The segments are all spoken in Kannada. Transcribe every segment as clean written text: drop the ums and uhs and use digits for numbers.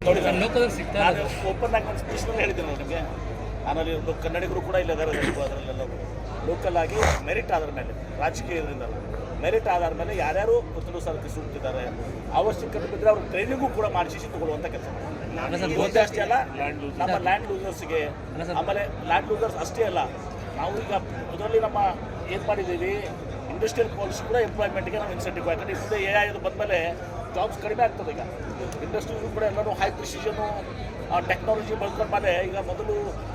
ನೋಡಿ ನಾನು ಓಪನ್ ಆಗಿ ನನ್ನ ಸ್ಪೀಚ್ನಲ್ಲಿ ಹೇಳಿದ್ದೀನಿ ನಿಮಗೆ. ನಾನಲ್ಲಿ ಕನ್ನಡಿಗರು ಕೂಡ ಇಲ್ಲದಾರೆ ಅದರಲ್ಲೆಲ್ಲ ಲೋಕಲ್ ಆಗಿ ಮೆರಿಟ್ ಆಧಾರ ಮೇಲೆ, ರಾಜಕೀಯದಿಂದ ಮೆರಿಟ್ ಆಧಾರ ಮೇಲೆ ಯಾರ್ಯಾರು ಮೊದಲು ಸರಕ್ಕೆ ಸೂಕ್ತಿದ್ದಾರೆ, ಅವಶ್ಯಕತೆ ಬಿದ್ದರೆ ಅವ್ರ ಟ್ರೈನಿಂಗು ಕೂಡ ಮಾಡಿಸಿ ತಗೊಳ್ಳುವಂಥ ಕೆಲಸ ಮಾಡಿ. ಅಷ್ಟೇ ಅಲ್ಲ, ನಮ್ಮ ಲ್ಯಾಂಡ್ ಲೂಸರ್ಸ್ಗೆ, ಆಮೇಲೆ ಲ್ಯಾಂಡ್ ಲೂಸರ್ಸ್ ಅಷ್ಟೇ ಅಲ್ಲ, ನಾವು ಈಗ ಅದರಲ್ಲಿ ನಮ್ಮ ಏನು ಮಾಡಿದ್ದೀವಿ, ಇಂಡಸ್ಟ್ರಿಯಲ್ ಪಾಲಿಸಿ ಕೂಡ ಎಂಪ್ಲಾಯ್ಮೆಂಟ್ಗೆ ನಾವು ಇನ್ಸೆಂಟಿವ್. ಯಾಕಂದರೆ ಮುಂದೆ AI ಇದು ಬಂದಮೇಲೆ ಜಾಬ್ಸ್ ಕಡಿಮೆ ಆಗ್ತದೆ. ಈಗ ಇಂಡಸ್ಟ್ರಿಗೂ ಕೂಡ ಎಲ್ಲರೂ ಹೈ ಪ್ರಿಸಿಷನು ಟೆಕ್ನಾಲಜಿ ಬಳಕೊಂಡ್ಮೇಲೆ, ಈಗ ಮೊದಲು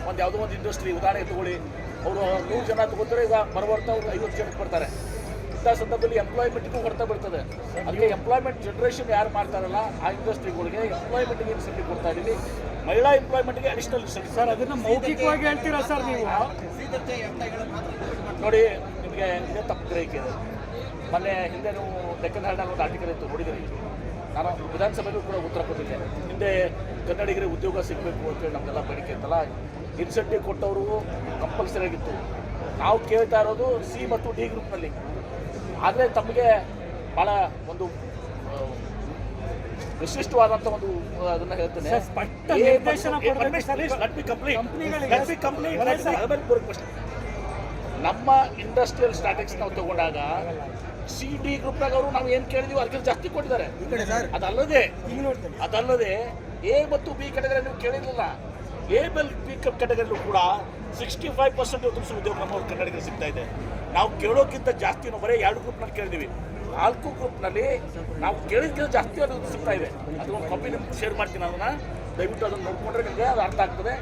ಒಂದು ಯಾವುದೋ ಒಂದು ಇಂಡಸ್ಟ್ರಿ ಉದಾಹರಣೆ ತಗೊಳ್ಳಿ, ಅವರು 100 ಜನ ತಗೋತಾರೆ, ಈಗ ಬರಬರ್ತಾ ಅವರು 50 ಜನಕ್ಕೆ ಬರ್ತಾರೆ. ಇಂಥ ಸಂದರ್ಭದಲ್ಲಿ ಎಂಪ್ಲಾಯ್ಮೆಂಟ್ಗೂ ಹೊರತಾ ಬರ್ತದೆ. ಅದಕ್ಕೆ ಎಂಪ್ಲಾಯ್ಮೆಂಟ್ ಜನರೇಷನ್ ಯಾರು ಮಾಡ್ತಾರಲ್ಲ ಆ ಇಂಡಸ್ಟ್ರಿಗಳಿಗೆ ಎಂಪ್ಲಾಯ್ಮೆಂಟ್ಗೆ ಇನ್ಸೆಂಟಿವ್ ಕೊಡ್ತಾ ಇದ್ದೀವಿ. ಮಹಿಳಾ ಎಂಪ್ಲಾಯ್ಮೆಂಟ್ಗೆ ಅಡಿಷನಲ್ ಇನ್ಸೆಂಟಿವ್. ಸರ್, ಅದನ್ನು ಮೌಖಿಕವಾಗಿ ಹೇಳ್ತೀರಾ ಸರ್ ನೀವು? ನೋಡಿ, ನಿಮಗೆ ಇದೇ ತಪ್ಪು ಗ್ರಹಿಕೆ ಇದೆ. ಮೊನ್ನೆ ಹಿಂದೆ ನೀವು ಡೆಕ್ಕನ್ ಹ್ಯಾಂಡಲ್ ಒಂದು ಆರ್ಟಿಕಲ್ ಇತ್ತು, ನೋಡಿದ್ದೀರಿ. ನಾನು ವಿಧಾನಸಭೆಗೂ ಕೂಡ ಉತ್ತರ ಕೊಟ್ಟಿದ್ದೆ. ಹಿಂದೆ ಕನ್ನಡಿಗರಿಗೆ ಉದ್ಯೋಗ ಸಿಗಬೇಕು ಅಂತೇಳಿ ನಮಗೆಲ್ಲ ಬೇಡಿಕೆ ಇತ್ತಲ್ಲ, ಇನ್ಸೆಂಟಿವ್ ಕೊಟ್ಟವರು ಕಂಪಲ್ಸರಿ ಆಗಿತ್ತು. ನಾವು ಕೇಳ್ತಾ ಇರೋದು C ಮತ್ತು D ಗ್ರೂಪ್ನಲ್ಲಿ. ಆದರೆ ತಮಗೆ ಭಾಳ ಒಂದು ವಿಶಿಷ್ಟವಾದಂಥ ಒಂದು ಅದನ್ನು ಹೇಳ್ತೇನೆ, ನಮ್ಮ ಇಂಡಸ್ಟ್ರಿಯಲ್ ಸ್ಟ್ರಾಟಜಿಕ್ಸ್ ನಾವು ತಗೊಂಡಾಗ C, D ಗ್ರೂಪ್ನಾಗ ಅವರು ನಾವು ಏನು ಕೇಳಿದೀವಿ ಅದಕ್ಕಿಂತ ಜಾಸ್ತಿ ಕೊಟ್ಟಿದ್ದಾರೆ. ಅದಲ್ಲದೆ A ಮತ್ತು B ಕೆಟಗರಿ ನೀವು ಕೇಳಿರಲಿಲ್ಲ. A ಬಲ್ B ಕೆಟಗರಿಲೂ ಕೂಡ 65% ಇವತ್ತು ಉದ್ಯೋಗ ನಮ್ಮ ಕನ್ನಡಿಗರು ಸಿಗ್ತಾ ಇದೆ. ನಾವು ಕೇಳೋಕ್ಕಿಂತ ಜಾಸ್ತಿ ನಾವು ಬರೀ 2 ಗ್ರೂಪ್ನಲ್ಲಿ ಕೇಳಿದ್ದೀವಿ. 4 ಗ್ರೂಪ್ನಲ್ಲಿ ನಾವು ಕೇಳಿದ್ಕಿಂತ ಜಾಸ್ತಿ ಅದು ಸಿಗ್ತಾ ಇದೆ. ಅದು ಒಂದು ಕಾಪಿ ನಿಮ್ಗೆ ಶೇರ್ ಮಾಡ್ತೀನಿ, ಅದನ್ನು ದಯವಿಟ್ಟು ಅದನ್ನು ನೋಡಿಕೊಂಡ್ರೆ ನಿಮಗೆ ಅದು ಅರ್ಥ ಆಗ್ತದೆ.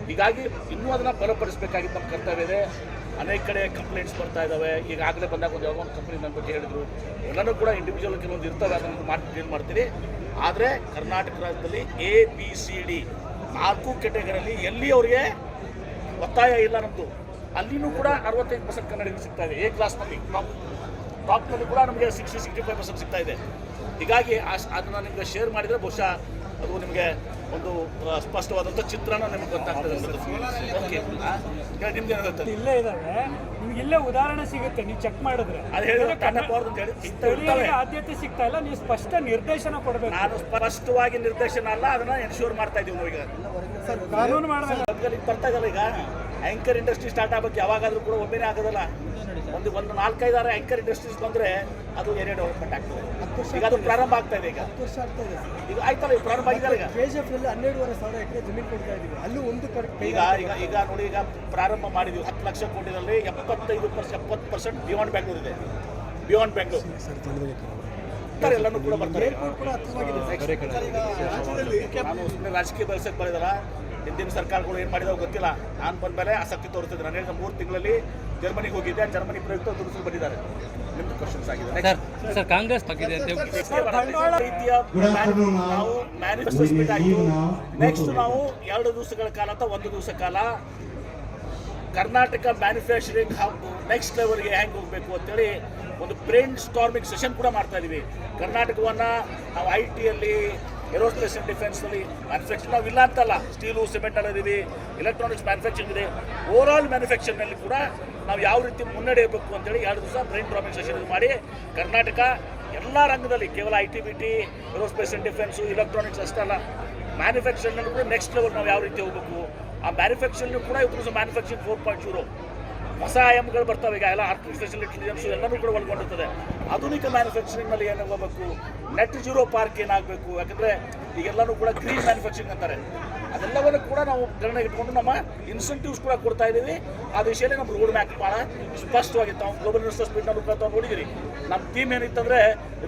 ಹೀಗಾಗಿ ಇನ್ನೂ ಅದನ್ನು ಬಲಪಡಿಸಬೇಕಾಗಿದ್ದು ನಮ್ಮ ಕರ್ತವ್ಯ ಇದೆ. ಅನೇಕ ಕಡೆ ಕಂಪ್ಲೇಂಟ್ಸ್ ಬರ್ತಾ ಇದ್ದಾವೆ. ಈಗಾಗಲೇ ಬಂದಾಗ ಒಂದು ಯಾವುದೋ ಒಂದು ಕಂಪ್ನಿ ನನ್ನ ಬಗ್ಗೆ ಹೇಳಿದ್ರು. ಎಲ್ಲನೂ ಕೂಡ ಇಂಡಿವಿಜುವಲ್ ಕೆಲವೊಂದು ಇರ್ತವೆ, ಅದನ್ನು ಡೀಲ್ ಮಾಡ್ತೀನಿ. ಆದರೆ ಕರ್ನಾಟಕ ರಾಜ್ಯದಲ್ಲಿ ABCD 4 ಕೆಟಗರಿಯಲ್ಲಿ ಎಲ್ಲಿ ಅವರಿಗೆ ಒತ್ತಾಯ ಇಲ್ಲ ನಮ್ಮದು, ಅಲ್ಲಿನೂ ಕೂಡ 65% ಕನ್ನಡಿಗರು ಸಿಗ್ತಾ ಇದೆ. A ಕ್ಲಾಸ್ನಲ್ಲಿ ಟಾಪ್ನಲ್ಲಿ ಕೂಡ ನಮಗೆ 60-65% ಸಿಗ್ತಾ ಇದೆ. ಹೀಗಾಗಿ ಅದನ್ನು ನಿಮಗೆ ಶೇರ್ ಮಾಡಿದರೆ ಬಹುಶಃ ಅದು ನಿಮಗೆ ಒಂದು ಸ್ಪಷ್ಟವಾದಂಥ ಚಿತ್ರಣ ನಿಮಗೆ ಗೊತ್ತಾಗ್ತದೆ. ಓಕೆ, ನಿಮ್ಗೆ ಏನಾಗುತ್ತೆ? ಇಲ್ಲೇ ಇದ್ದಾವೆ, ನಿಮ್ಗೆ ಇಲ್ಲೇ ಉದಾಹರಣೆ ಸಿಗುತ್ತೆ, ನೀವು ಚೆಕ್ ಮಾಡಿದ್ರೆ. ಅದು ಹೇಳಿ ಆದ್ಯತೆ ಸಿಗ್ತಾ ಇಲ್ಲ, ನೀವು ಸ್ಪಷ್ಟ ನಿರ್ದೇಶನ ಕೊಡಬೇಕು. ನಾನು ಸ್ಪಷ್ಟವಾಗಿ ನಿರ್ದೇಶನ ಅಲ್ಲ, ಅದನ್ನ ಎನ್ಶೂರ್ ಮಾಡ್ತಾ ಇದ್ದೀವಿ ನಾವು. ಈಗ ಕಾನೂನು ಮಾಡಬೇಕು. ಬರ್ತಾ ಇದ್ದಲ್ಲ, ಈಗ ಆ್ಯಂಕರ್ ಇಂಡಸ್ಟ್ರಿ ಸ್ಟಾರ್ಟ್ ಆಗಬೇಕು ಯಾವಾಗಾದ್ರೂ ಕೂಡ ಒಮ್ಮೆನೇ ಆಗೋದಲ್ಲ. ಒಂದು 4-5 ಆ್ಯಂಕರ್ ಇಂಡಸ್ಟ್ರೀಸ್ ಬಂದರೆ ಅದು ಏರಿಯಾ ಡೆವಲಪ್ಮೆಂಟ್ ಆಗ್ತದೆ. ಈಗ ಅದು ಪ್ರಾರಂಭ ಆಗ್ತಾ ಇದೆ. ಈಗ 10 ವರ್ಷ ಆಗ್ತಾ ಇದೆ. ಈಗ ಆಯ್ತಲ್ಲ, ಈಗ ಪ್ರಾರಂಭ ಆಗಿದ್ದಾರೆ. ಈಗ KGF 12,500 ಎಕರೆ ಜಮೀನು ಕೊಡ್ತಾ ಇದ್ದೀವಿ. ಅಲ್ಲೂ ಒಂದು ಈಗ ನೋಡಿ, ಈಗ ಪ್ರಾರಂಭ ಮಾಡಿದ್ವಿ 10 ಲಕ್ಷ ಕೋಟಿನಲ್ಲಿ 70% ಬಿಯಾಂಡ್ ಬ್ಯಾಂಗ್ಳೂರ್ ಇದೆ. ಬಿಯಾಂಡ್ ಬ್ಯಾಂಗ್ಳೂರ್ ಎಲ್ಲನೂ ಕೂಡ ಬರ್ತಾರೆ. ನಾನು ಸುಮ್ಮನೆ ರಾಜಕೀಯ ಬೆಳೆಸಕ್ಕೆ ಬರೋದಲ್ಲ. ಹಿಂದಿನ ಸರ್ಕಾರಗಳು ಏನು ಮಾಡಿದಾವೆ ಗೊತ್ತಿಲ್ಲ. ನಾನು ಬಂದ ಮೇಲೆ ಆಸಕ್ತಿ ತೋರಿಸ್ತಿದ್ದೆ. ನಾನು ಹೇಳಿದ 3 ತಿಂಗಳಲ್ಲಿ ಜರ್ಮನಿಗೆ ಹೋಗಿದ್ದೆ. ಜರ್ಮನಿ ಪ್ರಯುಕ್ತ ದುಡಿಸಲು ಬಂದಿದ್ದಾರೆ. ನಿಮ್ದು ಕ್ವಶನ್ಸ್ ಆಗಿದೆ. ಸರ್, ಕಾಂಗ್ರೆಸ್ ರೀತಿಯ ನಾವು ಮ್ಯಾನಿಫೆಸ್ಟೋ ಆಯಿತು. ನೆಕ್ಸ್ಟ್ ನಾವು 2 ದಿವಸಗಳ ಕಾಲ ಅಥವಾ 1 ದಿವಸ ಕಾಲ ಕರ್ನಾಟಕ ಮ್ಯಾನುಫ್ಯಾಕ್ಚರಿಂಗ್ ಹಬ್ ನೆಕ್ಸ್ಟ್ ಲೆವೆಲ್ಗೆ ಹೆಂಗೆ ಹೋಗಬೇಕು ಅಂತೇಳಿ ಒಂದು ಬ್ರೈನ್ ಸ್ಟಾರ್ಮಿಂಗ್ ಸೆಷನ್ ಕೂಡ ಮಾಡ್ತಾ ಇದ್ದೀವಿ. ಕರ್ನಾಟಕವನ್ನು ನಾವು IT-ಯಲ್ಲಿ, ಏರೋಸ್ಪೇಸ್ ಆ್ಯಂಡ್ ಡಿಫೆನ್ಸ್ನಲ್ಲಿ ಮ್ಯಾನುಫ್ಯಾಕ್ಚರಿಂಗ್ ನಾವು ಇಲ್ಲ ಅಂತಲ್ಲ, ಸ್ಟೀಲು ಸಿಮೆಂಟಲ್ಲಿ ಇದ್ದೀವಿ, ಎಲೆಕ್ಟ್ರಾನಿಕ್ಸ್ ಮ್ಯಾನುಫ್ಯಾಕ್ಚರಿಂಗ್ ಇದೆ. ಓವರಾಲ್ ಮ್ಯಾನುಫ್ಯಾಕ್ಚರಿಂಗ್ನಲ್ಲಿ ಕೂಡ ನಾವು ಯಾವ ರೀತಿ ಮುನ್ನಡೆಯಬೇಕು ಅಂತೇಳಿ 2 ದಿವಸ ಬ್ರೈನ್ ಸ್ಟಾರ್ಮಿಂಗ್ ಸೆಷನ್ ಮಾಡಿ ಕರ್ನಾಟಕ ಎಲ್ಲ ರಂಗದಲ್ಲಿ, ಕೇವಲ IT, BT, aerospace and defence, electronics ಅಷ್ಟೇ ಅಲ್ಲ, ಮ್ಯಾನುಫ್ಯಾಕ್ಚರಿಂಗ್ನಲ್ಲಿ ಕೂಡ ನೆಕ್ಸ್ಟ್ ಲೆವೆಲ್ ನಾವು ಯಾವ ರೀತಿ ಹೋಗಬೇಕು. ಆ ಮ್ಯಾನುಫ್ಯಾಕ್ಚರಿಂಗ್ ಕೂಡ ಇವತ್ತು ಮ್ಯಾನುಫ್ಯಾಕ್ಚರಿಂಗ್ 4.0 ಹೊಸ ಆಯಾಮಗಳು ಬರ್ತವೆ. ಈಗ ಎಲ್ಲ ಆರ್ಟಿಫಿಷಿಯಲ್ ಇಂಟೆಲಿಜೆನ್ಸು ಎಲ್ಲನೂ ಕೂಡ ಒಳಗೊಂಡಿರ್ತದೆ. ಆಧುನಿಕ ಮ್ಯಾನುಫ್ಯಾಕ್ಚರಿಂಗ್ನಲ್ಲಿ ಏನು ಹೋಗಬೇಕು, ನೆಟ್ ಜೀರೋ ಪಾರ್ಕ್ ಏನಾಗಬೇಕು. ಯಾಕಂದರೆ ಈಗೆಲ್ಲನೂ ಕೂಡ ಗ್ರೀನ್ ಮ್ಯಾನುಫ್ಯಾಕ್ಚರಿಂಗ್ ಅಂತಾರೆ. ಅದೆಲ್ಲವನ್ನು ಕೂಡ ನಾವು ಗಣನೆಗೆ ಇಟ್ಕೊಂಡು ನಮ್ಮ ಇನ್ಸೆಂಟಿವ್ಸ್ ಕೂಡ ಕೊಡ್ತಾ ಇದ್ದೀವಿ. ಆ ದಿಶೆಯಲ್ಲಿ ನಮ್ಮ ರೋಡ್ ಮ್ಯಾಪ್ ಭಾಳ ಸ್ಪಷ್ಟವಾಗಿತ್ತು. ನಾವು ಗ್ಲೋಬಲ್ ಇನ್ವೆಸ್ಟರ್ಸ್ ಮೀಟ್ನಲ್ಲಿ ಕೂಡ ನೋಡಿದ್ದೀರಿ. ನಮ್ಮ ಥೀಮ್ ಏನಿತ್ತಂದರೆ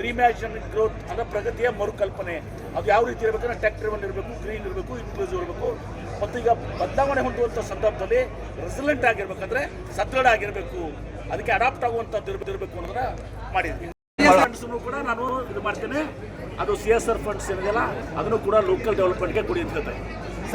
ರಿಮ್ಯಾಜಿನಿಂಗ್ ಗ್ರೋತ್, ಅಂದರೆ ಪ್ರಗತಿಯ ಮರುಕಲ್ಪನೆ. ಅದು ಯಾವ ರೀತಿ ಇರಬೇಕಂದ್ರೆ ಟೆಕ್ ಡ್ರಿವನ್ ಇರಬೇಕು, ಗ್ರೀನ್ ಇರಬೇಕು, ಇನ್ಕ್ಲೂಸಿವ್ ಇರಬೇಕು. ಮತ್ತು ಈಗ ಬದಲಾವಣೆ ಹೊಂದುವಂಥ ಸಂದರ್ಭದಲ್ಲಿ ರೆಸಿಲೆಂಟ್ ಆಗಿರ್ಬೇಕಂದ್ರೆ ಸದೃಢ ಆಗಿರಬೇಕು, ಅದಕ್ಕೆ ಅಡಾಪ್ಟ್ ಆಗುವಂಥದ್ದು ಇರಬೇಕು ಅನ್ನೋದನ್ನ ಮಾಡಿದ್ವಿ. ಫಂಡ್ಸನ್ನು ಕೂಡ ನಾನು ಇದು ಮಾಡ್ತೇನೆ. ಅದು CSR ಫಂಡ್ಸ್ ಏನಿದೆಯಲ್ಲ ಅದನ್ನು ಕೂಡ ಲೋಕಲ್ ಡೆವಲಪ್ಮೆಂಟ್ಗೆ ಕೊಡಿ ಅಂತ ಹೇಳ್ತಾರೆ.